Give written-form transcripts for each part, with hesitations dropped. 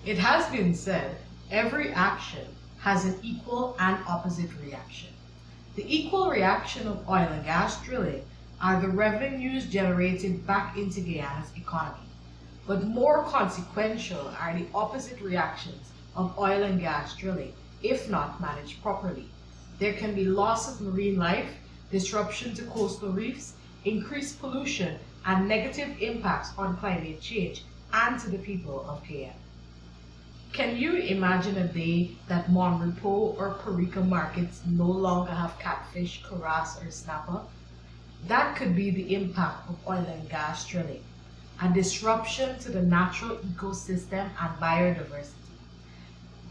It has been said, every action has an equal and opposite reaction. The equal reaction of oil and gas drilling are the revenues generated back into Guyana's economy. But more consequential are the opposite reactions of oil and gas drilling if not managed properly. There can be loss of marine life, disruption to coastal reefs, increased pollution, and negative impacts on climate change and to the people of Guyana. Can you imagine a day that Monrepo or Parika markets no longer have catfish, karass, or snapper? That could be the impact of oil and gas drilling, a disruption to the natural ecosystem and biodiversity.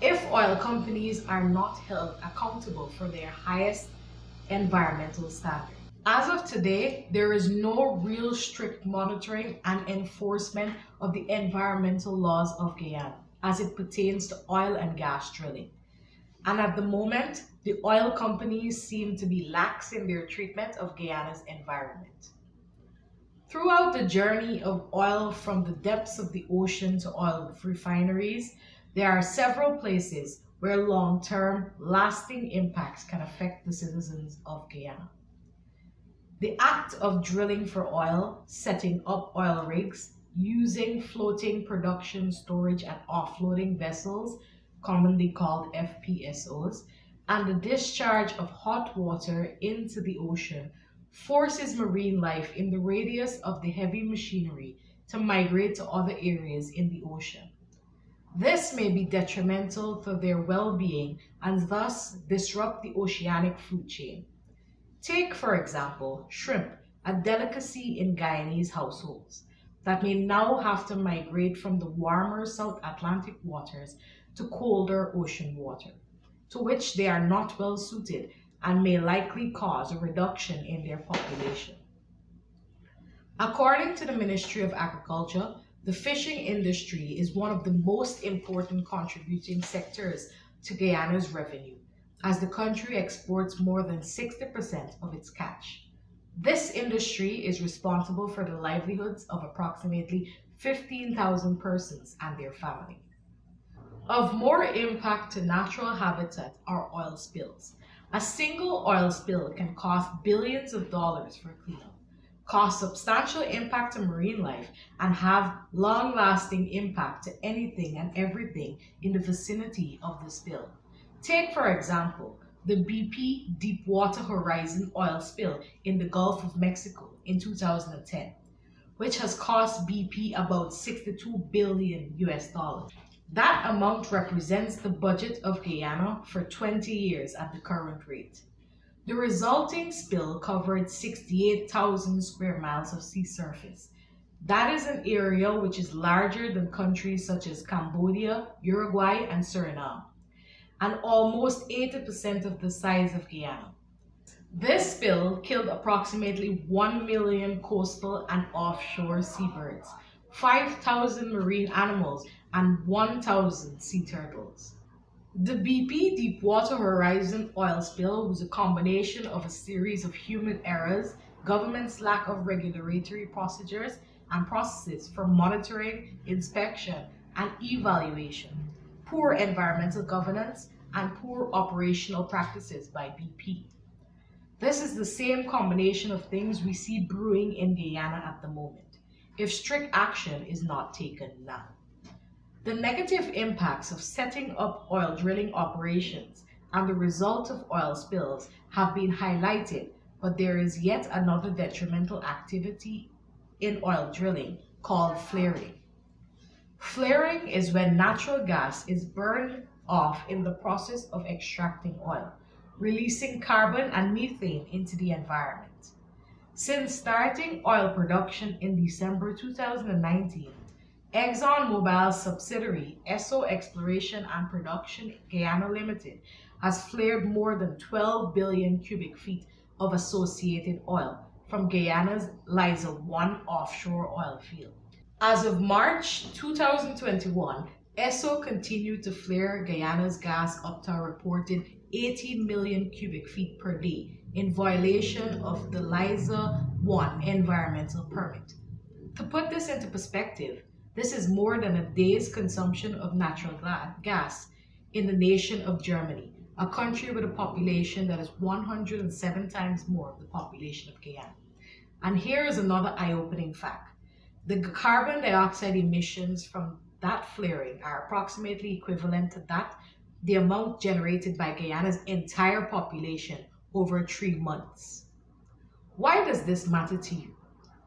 If oil companies are not held accountable for their highest environmental standards. As of today, there is no real strict monitoring and enforcement of the environmental laws of Guyana as it pertains to oil and gas drilling. And at the moment, the oil companies seem to be lax in their treatment of Guyana's environment. Throughout the journey of oil from the depths of the ocean to oil refineries, there are several places where long-term, lasting impacts can affect the citizens of Guyana. The act of drilling for oil, setting up oil rigs, using floating production, storage, and offloading vessels, commonly called FPSOs, and the discharge of hot water into the ocean forces marine life in the radius of the heavy machinery to migrate to other areas in the ocean. This may be detrimental to their well-being and thus disrupt the oceanic food chain. Take, for example, shrimp, a delicacy in Guyanese households, that may now have to migrate from the warmer South Atlantic waters to colder ocean water, to which they are not well suited and may likely cause a reduction in their population. According to the Ministry of Agriculture, the fishing industry is one of the most important contributing sectors to Guyana's revenue, as the country exports more than 60% of its catch. This industry is responsible for the livelihoods of approximately 15,000 persons and their families. Of more impact to natural habitat are oil spills. A single oil spill can cost billions of dollars for cleanup, cause substantial impact to marine life, and have long-lasting impact to anything and everything in the vicinity of the spill. Take, for example, the BP Deepwater Horizon oil spill in the Gulf of Mexico in 2010, which has cost BP about $62 billion. That amount represents the budget of Guyana for 20 years at the current rate. The resulting spill covered 68,000 square miles of sea surface. That is an area which is larger than countries such as Cambodia, Uruguay, and Suriname, and almost 80% of the size of Guyana. This spill killed approximately 1 million coastal and offshore seabirds, 5,000 marine animals, and 1,000 sea turtles. The BP Deepwater Horizon oil spill was a combination of a series of human errors, government's lack of regulatory procedures and processes for monitoring, inspection, and evaluation, poor environmental governance, and poor operational practices by BP. This is the same combination of things we see brewing in Guyana at the moment, if strict action is not taken now. The negative impacts of setting up oil drilling operations and the result of oil spills have been highlighted, but there is yet another detrimental activity in oil drilling called flaring. Flaring is when natural gas is burned off in the process of extracting oil, releasing carbon and methane into the environment. Since starting oil production in December 2019, ExxonMobil's subsidiary, Esso Exploration and Production Guyana Limited, has flared more than 12 billion cubic feet of associated oil from Guyana's Liza-1 offshore oil field. As of March 2021, Esso continued to flare Guyana's gas up to a reported 18 million cubic feet per day in violation of the Liza-1 environmental permit. To put this into perspective, This is more than a day's consumption of natural gas in the nation of Germany, a country with a population that is 107 times more of the population of Guyana. And here is another eye-opening fact. The carbon dioxide emissions from that flaring are approximately equivalent to the amount generated by Guyana's entire population over 3 months. Why does this matter to you?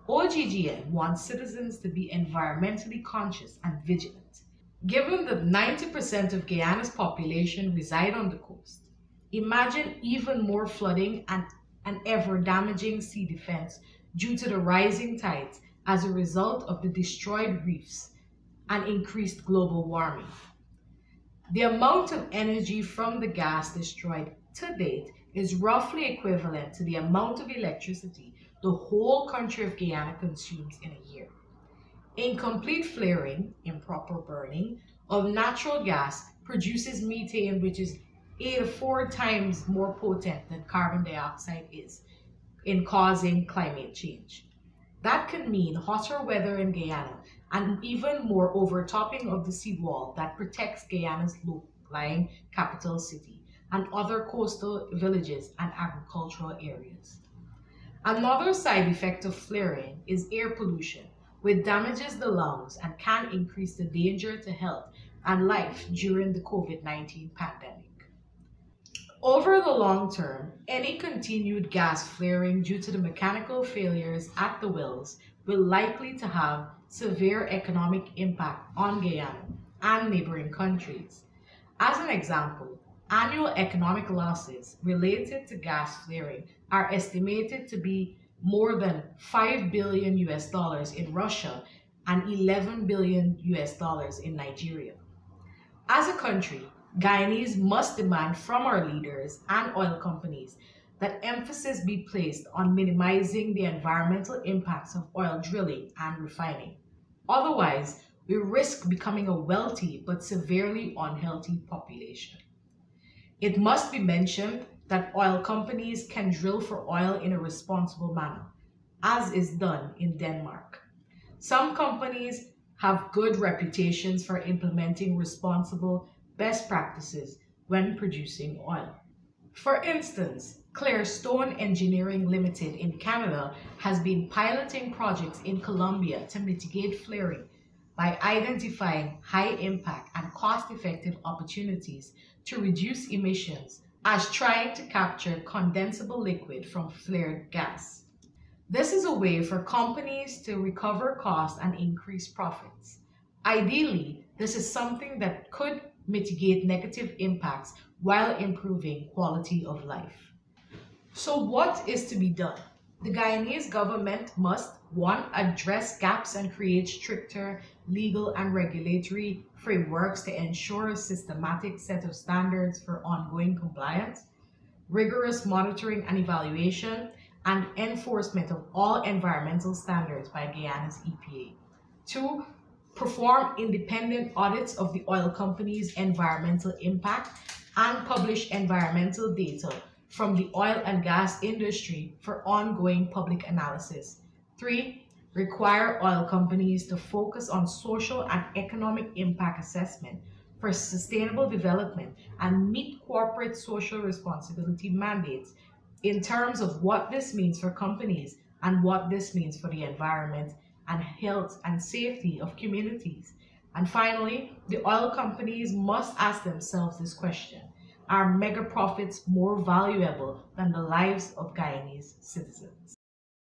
OGGN wants citizens to be environmentally conscious and vigilant. Given that 90% of Guyana's population reside on the coast, imagine even more flooding and an ever-damaging sea defense due to the rising tides as a result of the destroyed reefs and increased global warming. The amount of energy from the gas destroyed to date is roughly equivalent to the amount of electricity the whole country of Guyana consumes in a year. Incomplete flaring, improper burning, of natural gas produces methane, which is 84 times more potent than carbon dioxide is in causing climate change. That can mean hotter weather in Guyana and even more overtopping of the seawall that protects Guyana's low-lying capital city and other coastal villages and agricultural areas. Another side effect of flaring is air pollution, which damages the lungs and can increase the danger to health and life during the COVID-19 pandemic. Over the long term, any continued gas flaring due to the mechanical failures at the wells will likely to have severe economic impact on Guyana and neighboring countries. As an example, annual economic losses related to gas flaring are estimated to be more than $5 billion in Russia and $11 billion in Nigeria. As a country, Guyanese must demand from our leaders and oil companies that emphasis be placed on minimizing the environmental impacts of oil drilling and refining. Otherwise, we risk becoming a wealthy but severely unhealthy population. It must be mentioned that oil companies can drill for oil in a responsible manner, as is done in Denmark. Some companies have good reputations for implementing responsible best practices when producing oil. For instance, Clearstone Engineering Limited in Canada has been piloting projects in Colombia to mitigate flaring by identifying high-impact and cost-effective opportunities to reduce emissions as trying to capture condensable liquid from flared gas. This is a way for companies to recover costs and increase profits. Ideally, this is something that could mitigate negative impacts while improving quality of life. So what is to be done? The Guyanese government must, 1, address gaps and create stricter legal and regulatory frameworks to ensure a systematic set of standards for ongoing compliance, rigorous monitoring and evaluation, and enforcement of all environmental standards by Guyana's EPA. 2, perform independent audits of the oil company's environmental impact and publish environmental data from the oil and gas industry for ongoing public analysis. 3, require oil companies to focus on social and economic impact assessment for sustainable development and meet corporate social responsibility mandates in terms of what this means for companies and what this means for the environment and health and safety of communities. And finally, the oil companies must ask themselves this question: are mega profits more valuable than the lives of Guyanese citizens?